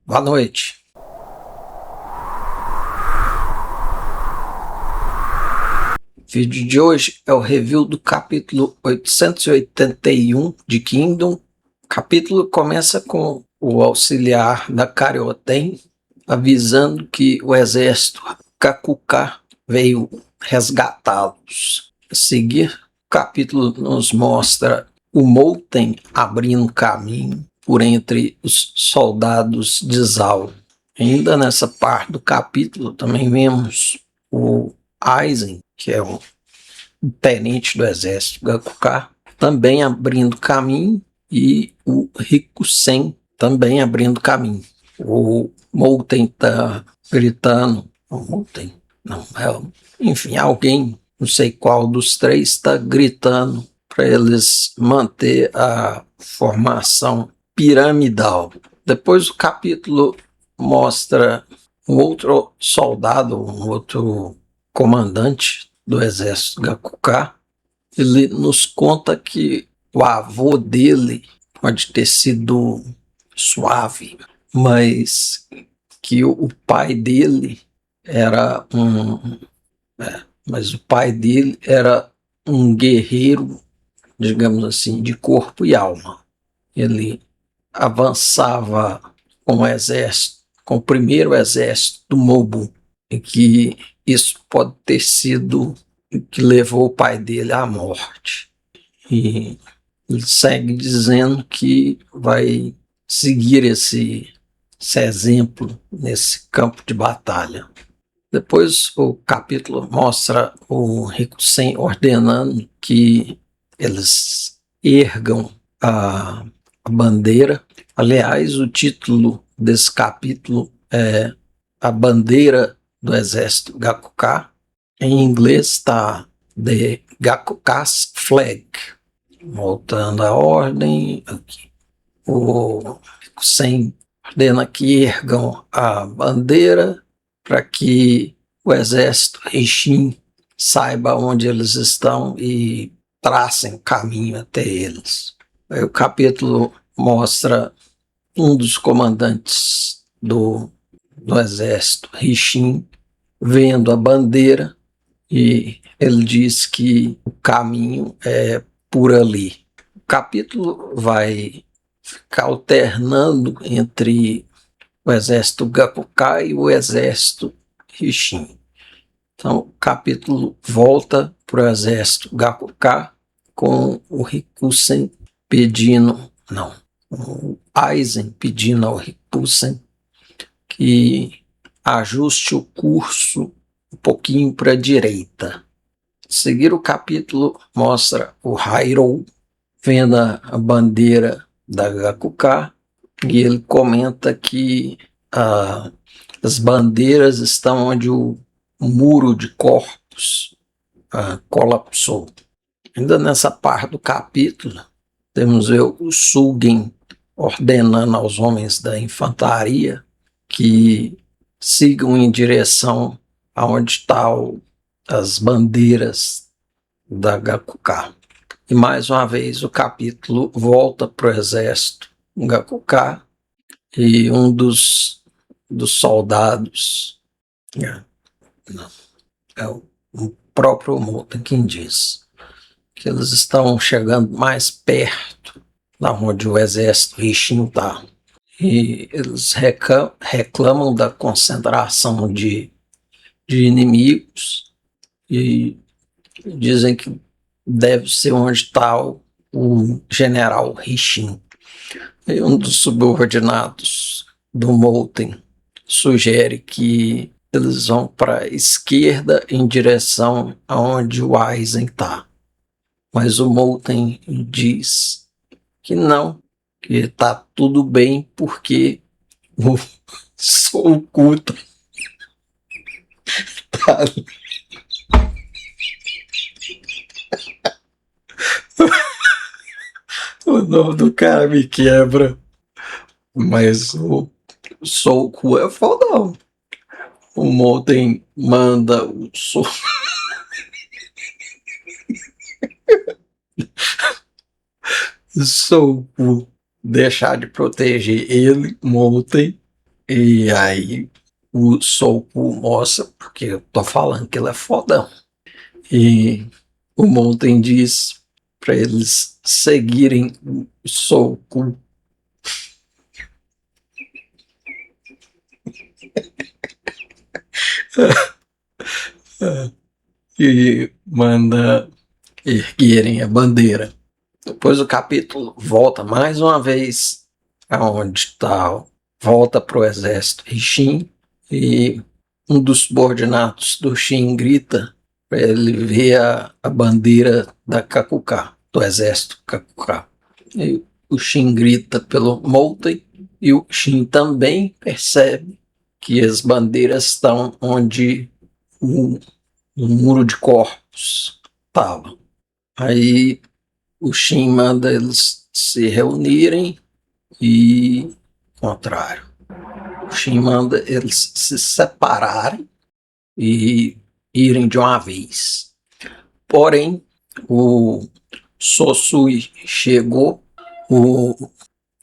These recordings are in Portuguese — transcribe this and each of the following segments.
Boa noite. O vídeo de hoje é o review do capítulo 881 de Kingdom. O capítulo começa com o auxiliar da Carioten avisando que o exército Kakuka veio resgatá-los. A seguir, o capítulo nos mostra o Moten abrindo caminho por entre os soldados de Zaun. Ainda nessa parte do capítulo também vemos o Aizen, que é o tenente do exército Gakuka, também abrindo caminho, e o Rikusen também abrindo caminho. O Moten está gritando, enfim, alguém, não sei qual dos três, está gritando para eles manter a formação piramidal. Depois o capítulo mostra um outro soldado, um outro comandante do exército Gakuka. Ele nos conta que o avô dele pode ter sido suave, mas que o pai dele era um guerreiro, digamos assim, de corpo e alma. Ele avançava com o exército, com o primeiro exército do Mobu, e que isso pode ter sido o que levou o pai dele à morte. E ele segue dizendo que vai seguir esse exemplo nesse campo de batalha. Depois o capítulo mostra o Rikusen ordenando que eles ergam a bandeira. Aliás, o título desse capítulo é A Bandeira do Exército Gakuka. Em inglês está The Gakuka's Flag. Voltando à ordem, aqui. O Rikusen ordena que ergam a bandeira para que o exército Heishin saiba onde eles estão e tracem caminho até eles. Aí o capítulo mostra um dos comandantes do exército Heishin vendo a bandeira, e ele diz que o caminho é por ali. O capítulo vai ficar alternando entre o exército Gakuka e o exército Heishin. Então, o capítulo volta para o exército Gakuka com o Rikusen o Aizen pedindo ao Rikusen que ajuste o curso um pouquinho para a direita. A seguir, o capítulo mostra o Hairou vendo a bandeira da Gakuka, e ele comenta que as bandeiras estão onde o muro de corpos colapsou. Ainda nessa parte do capítulo, temos o Sugen ordenando aos homens da infantaria que sigam em direção aonde estão as bandeiras da Gakuka. E mais uma vez o capítulo volta para o exército Gakuka, e um dos soldados é o próprio Moten quem diz que eles estão chegando mais perto da onde o exército Heishin está. E eles reclamam da concentração de inimigos e dizem que deve ser onde está o general Heishin. E um dos subordinados do Moten sugere que eles vão para a esquerda em direção aonde o Aizen está. Mas o Moten diz que não, que está tudo bem porque o Soukuta tá ali. O nome do cara me quebra, mas o Souku é fodão. O Moten manda o Souku deixar de proteger ele, Moten, E aí o Soku mostra, porque eu tô falando que ele é fodão. E o Mountain diz para eles seguirem o Soku. E manda erguerem a bandeira. Depois o capítulo volta mais uma vez aonde está, volta para o exército Rishin, e um dos subordinados do Shin grita para ele ver a bandeira da Kakuka, do exército Kakuka. E o Shin grita pelo Molten, e o Shin também percebe que as bandeiras estão onde o muro de corpos estava. Aí o Shin manda eles se reunirem e contrário. O Shin manda eles se separarem e irem de uma vez. Porém, o Sosui chegou, o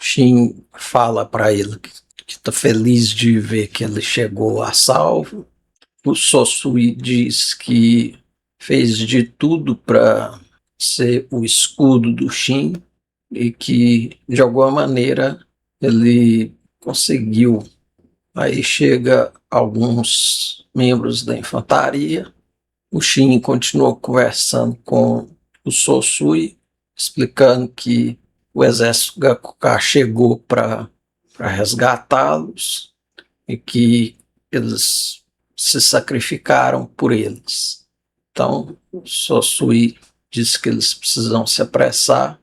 Shin fala para ele que está feliz de ver que ele chegou a salvo. O Sosui diz que fez de tudo para ser o escudo do Shin e que, de alguma maneira, ele conseguiu. Aí chega alguns membros da infantaria. O Shin continua conversando com o Sosui, explicando que o exército Gakuka chegou para resgatá-los e que eles se sacrificaram por eles. Então, o Sosui diz que eles precisam se apressar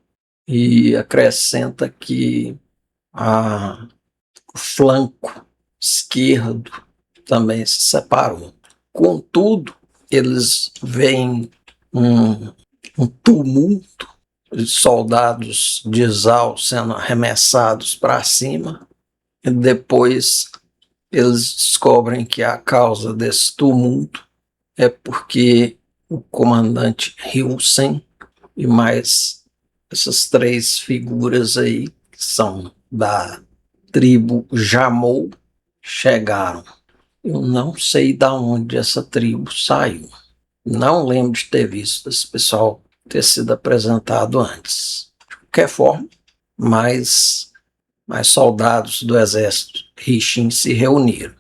e acrescenta que o flanco esquerdo também se separou. Contudo, eles veem um tumulto de soldados de Zal sendo arremessados para cima, e depois eles descobrem que a causa desse tumulto é porque o comandante Hilsen e mais essas três figuras aí, que são da tribo Jamou, chegaram. Eu não sei de onde essa tribo saiu. Não lembro de ter visto esse pessoal ter sido apresentado antes. De qualquer forma, mais soldados do exército Rishin se reuniram.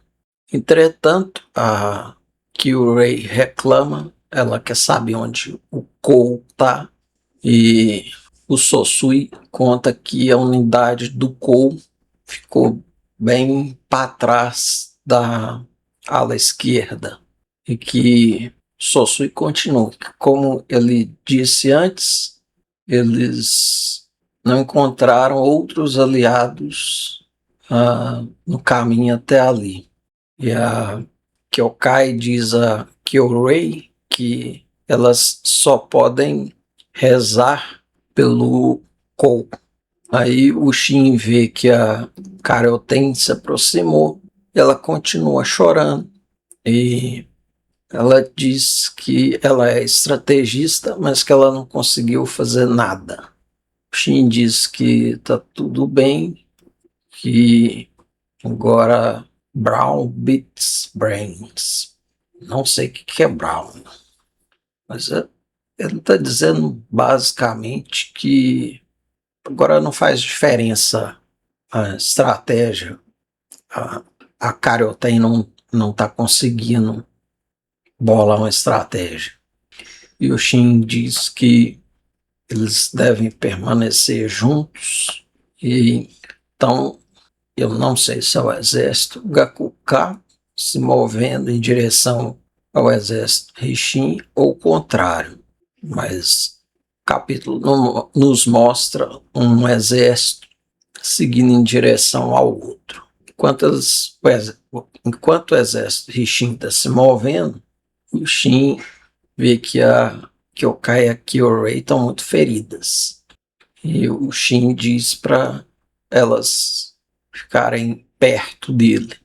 Entretanto, a Kyurei reclama, ela quer saber onde o Kou está, e o Sosui conta que a unidade do Kou ficou bem para trás da ala esquerda e que Sosui continua. Como ele disse antes, eles não encontraram outros aliados no caminho até ali. E a Kyokai diz a Kyorei que elas só podem rezar pelo Kou. Aí o Shin vê que a Karoten se aproximou, ela continua chorando e ela diz que ela é estrategista, mas que ela não conseguiu fazer nada. O Shin diz que está tudo bem, que agora Brown beats brains. Não sei o que é Brown, mas ele está dizendo basicamente que agora não faz diferença a estratégia. A Karoten não está conseguindo bolar uma estratégia. E o Shin diz que eles devem permanecer juntos. E então, eu não sei se é o exército Gakuka se movendo em direção ao exército Rishin ou o contrário. Mas o capítulo nos mostra um exército seguindo em direção ao outro. Enquanto o exército Rishin está se movendo, o Shin vê que a Kyokai e a Kyorei estão muito feridas. E o Shin diz para elas ficarem perto dele.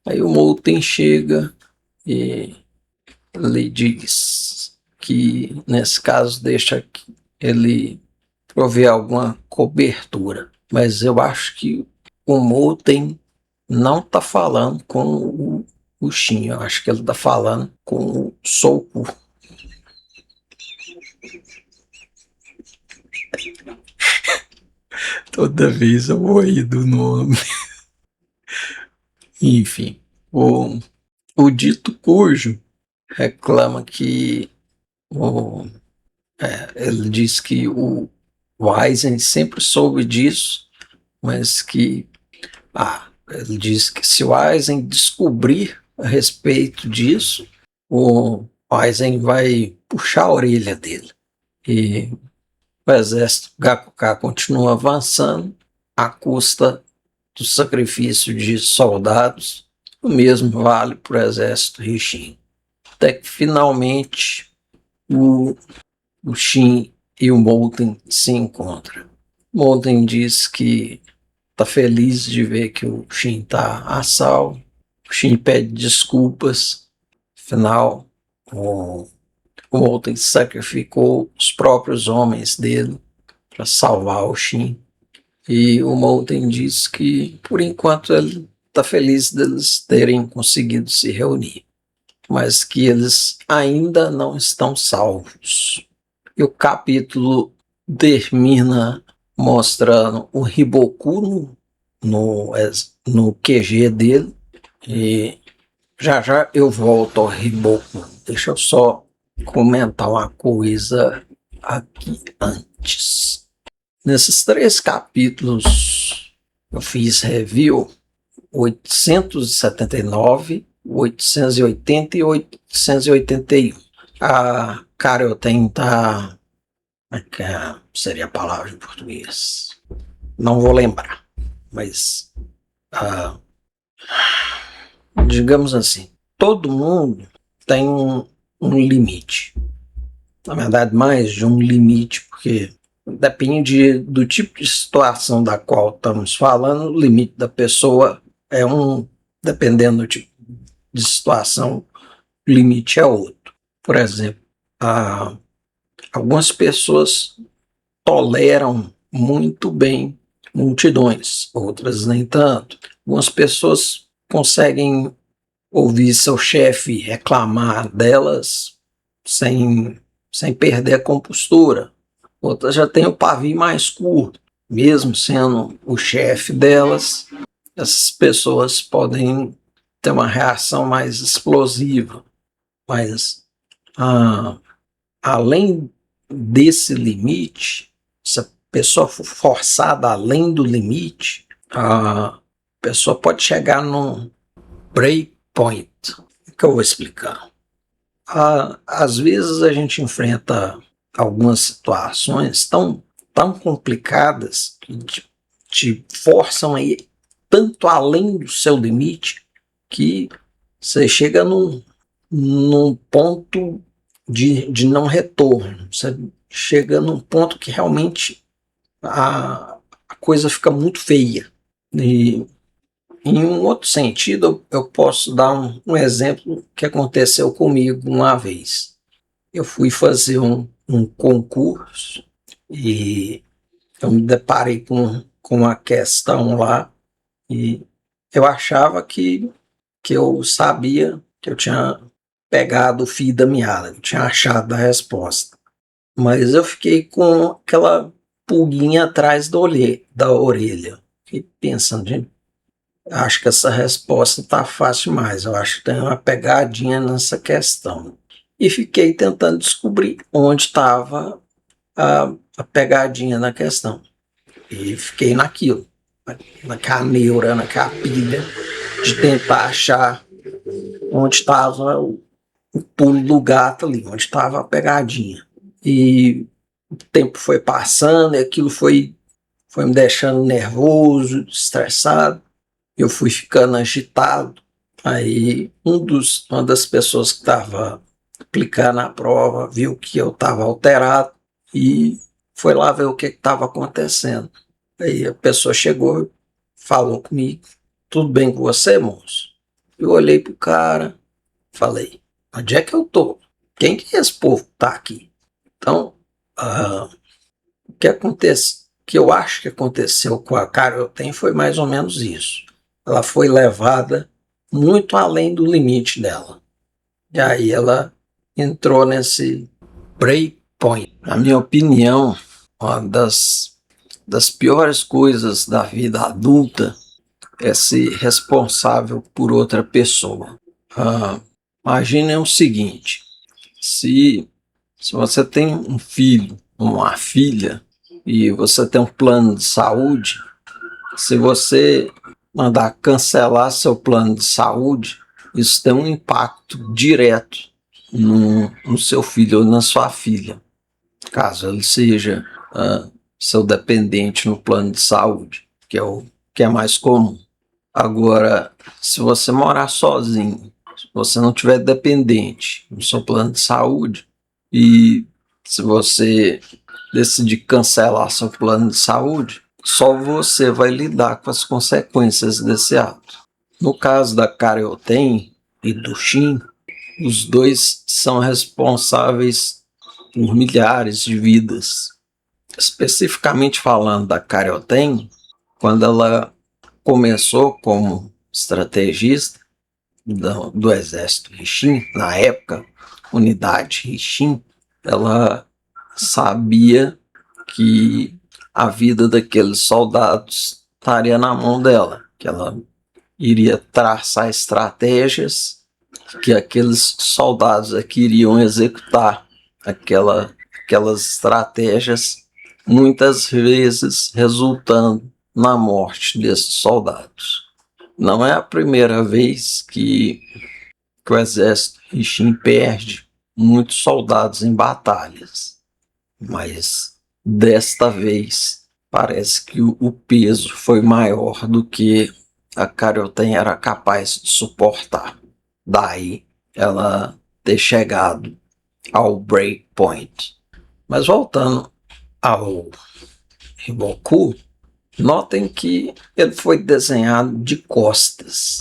Aí o Mouten chega e ele diz que, nesse caso, deixa ele prover alguma cobertura. Mas eu acho que o Mouten não está falando com o Shin. Eu acho que ele está falando com o Soku. Toda vez eu vou rir do nome. Enfim, o dito cujo reclama que ele diz que o Aizen sempre soube disso, mas que ele diz que se o Aizen descobrir a respeito disso, o Aizen vai puxar a orelha dele. E o exército Gakuka continua avançando à custa do sacrifício de soldados. O mesmo vale para o exército Rishin. Até que finalmente o Shin e o Molten se encontram. Molten diz que está feliz de ver que o Shin está a salvo. O Shin pede desculpas. Afinal, o Molten sacrificou os próprios homens dele para salvar o Shin. E o Molten diz que, por enquanto, ele está feliz deles terem conseguido se reunir, mas que eles ainda não estão salvos. E o capítulo termina mostrando o Hiboku no QG dele. E já já eu volto ao Hiboku. Deixa eu só comentar uma coisa aqui antes. Nesses 3 capítulos eu fiz review 879, 880 e 881. A Karoten tá... que seria a palavra em português? Não vou lembrar, mas digamos assim, todo mundo tem um limite. Na verdade, mais de um limite, porque depende do tipo de situação da qual estamos falando, o limite da pessoa é dependendo do tipo de situação, o limite é outro. Por exemplo, algumas pessoas toleram muito bem multidões, outras nem tanto. Algumas pessoas conseguem ouvir seu chefe reclamar delas sem perder a compostura. Outras já têm o pavio mais curto, mesmo sendo o chefe delas. Essas pessoas podem ter uma reação mais explosiva, mas além desse limite, se a pessoa for forçada além do limite, a pessoa pode chegar num break point. O que eu vou explicar? Às vezes a gente enfrenta algumas situações tão complicadas que te forçam a ir tanto além do seu limite que você chega num ponto de não retorno. Você chega num ponto que realmente a coisa fica muito feia. E em um outro sentido, eu posso dar um exemplo que aconteceu comigo uma vez. Eu fui fazer um concurso e eu me deparei com uma questão lá e eu achava que eu sabia, que eu tinha pegado o fio da meada, eu tinha achado a resposta. Mas eu fiquei com aquela pulguinha atrás da orelha. Fiquei pensando, gente, acho que essa resposta está fácil demais. Eu acho que tem uma pegadinha nessa questão. E fiquei tentando descobrir onde estava a pegadinha na questão. E fiquei naquilo, naquela neura, naquela pilha, de tentar achar onde estava o pulo do gato ali, onde estava a pegadinha. E o tempo foi passando e aquilo foi me deixando nervoso, estressado. Eu fui ficando agitado. Aí uma das pessoas que estava aplicando a prova viu que eu estava alterado e foi lá ver o que estava acontecendo. Aí a pessoa chegou e falou comigo: tudo bem com você, moço? Eu olhei pro cara, falei: onde é que eu tô? Quem que é esse povo que tá aqui? Então, o que eu acho que aconteceu com a Karoten foi mais ou menos isso. ela foi levada muito além do limite dela. E aí ela entrou nesse break point. Na minha opinião, uma das piores coisas da vida adulta é ser responsável por outra pessoa. Imaginem o seguinte, se você tem um filho, uma filha, e você tem um plano de saúde, se você mandar cancelar seu plano de saúde, isso tem um impacto direto no seu filho ou na sua filha, caso ele seja seu dependente no plano de saúde, que é o que é mais comum. Agora, se você morar sozinho, se você não tiver dependente no seu plano de saúde, e se você decidir cancelar seu plano de saúde, só você vai lidar com as consequências desse ato. No caso da Carioten e do Shin, os dois são responsáveis por milhares de vidas. Especificamente falando da Carioten, quando ela começou como estrategista do exército Richin, na época, unidade Richin, ela sabia que a vida daqueles soldados estaria na mão dela, que ela iria traçar estratégias que aqueles soldados aqui iriam executar aquelas estratégias, muitas vezes resultando na morte desses soldados. Não é a primeira vez que o exército Richin perde muitos soldados em batalhas, mas desta vez parece que o peso foi maior do que a Carioten era capaz de suportar. Daí ela ter chegado ao breakpoint. Mas voltando ao Riboku, notem que ele foi desenhado de costas.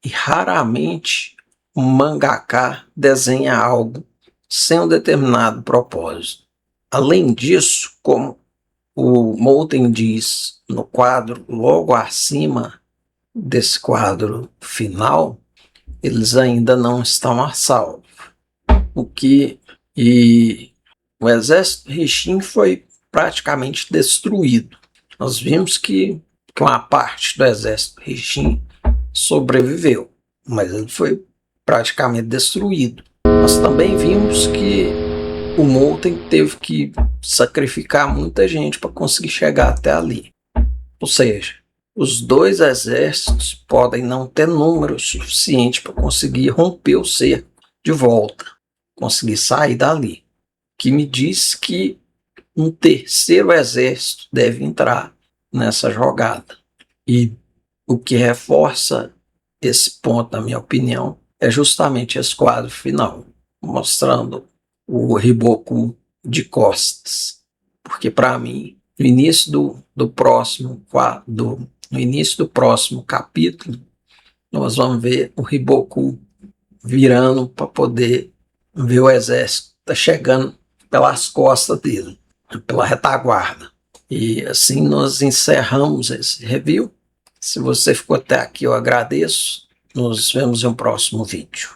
E raramente um mangaka desenha algo sem um determinado propósito. Além disso, como o Moten diz no quadro logo acima desse quadro final, eles ainda não estão a salvo. O exército Richin foi praticamente destruído. Nós vimos que uma parte do exército Richin sobreviveu, mas ele foi praticamente destruído. Nós também vimos que o Moten teve que sacrificar muita gente para conseguir chegar até ali. Ou seja, os dois exércitos podem não ter número suficiente para conseguir romper o cerco de volta, conseguir sair dali. Que me diz que um terceiro exército deve entrar nessa jogada. E o que reforça esse ponto, na minha opinião, é justamente esse quadro final, mostrando o Riboku de costas. Porque, para mim, no início do próximo capítulo, nós vamos ver o Riboku virando para poder ver o exército tá chegando pelas costas dele, pela retaguarda. E assim nós encerramos esse review. Se você ficou até aqui, eu agradeço. Nos vemos em um próximo vídeo.